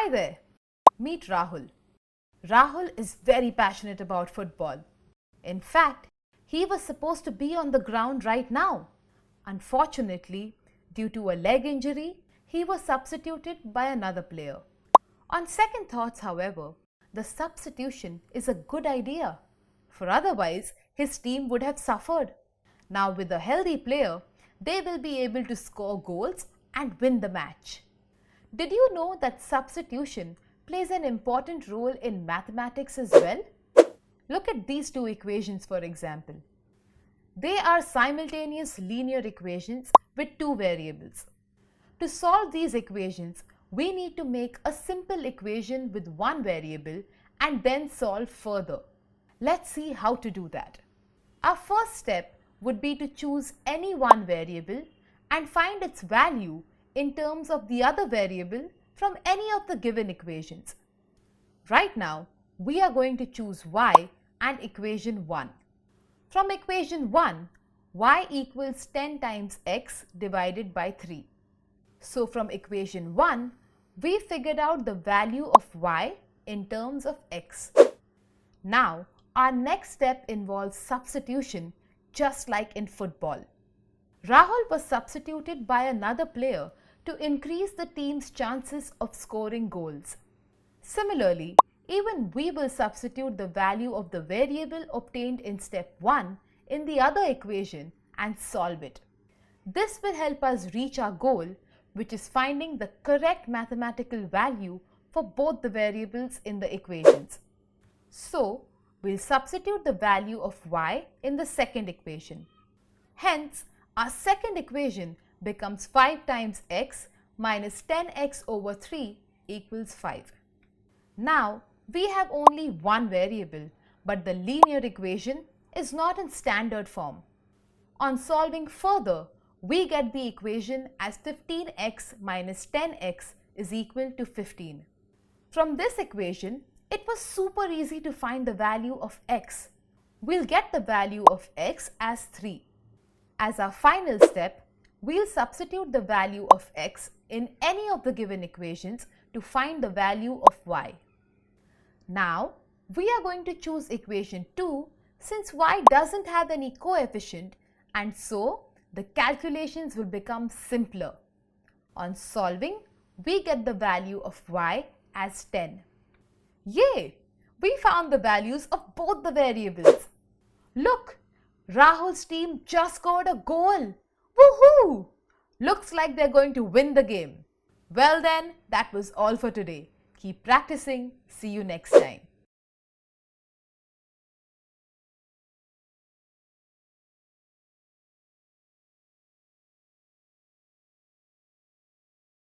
Hi there, meet Rahul. Rahul is very passionate about football. In fact, he was supposed to be on the ground right now. Unfortunately, due to a leg injury, he was substituted by another player. On second thoughts, however, the substitution is a good idea, for otherwise his team would have suffered. Now with a healthy player, they will be able to score goals and win the match. Did you know that substitution plays an important role in mathematics as well? Look at these two equations for example. They are simultaneous linear equations with two variables. To solve these equations, we need to make a simple equation with one variable and then solve further. Let's see how to do that. Our first step would be to choose any one variable and find its value in terms of the other variable from any of the given equations. Right now, we are going to choose y and equation 1. From equation 1, y equals 10 times x divided by 3. So from equation 1, we figured out the value of y in terms of x. Now, our next step involves substitution, just like in football. Rahul was substituted by another player to increase the team's chances of scoring goals. Similarly, even we will substitute the value of the variable obtained in step 1 in the other equation and solve it. This will help us reach our goal, which is finding the correct mathematical value for both the variables in the equations. So, we'll substitute the value of y in the second equation. Hence, our second equation becomes 5 times x minus 10x over 3 equals 5. Now, we have only one variable, but the linear equation is not in standard form. On solving further, we get the equation as 15x minus 10x is equal to 15. From this equation, it was super easy to find the value of x. We'll get the value of x as 3. As our final step, we'll substitute the value of x in any of the given equations to find the value of y. Now, we are going to choose equation 2 since y doesn't have any coefficient and so the calculations will become simpler. On solving, we get the value of y as 10. Yay! We found the values of both the variables. Look! Rahul's team just scored a goal. Woohoo! Looks like they're going to win the game. Well then, that was all for today. Keep practicing. See you next time.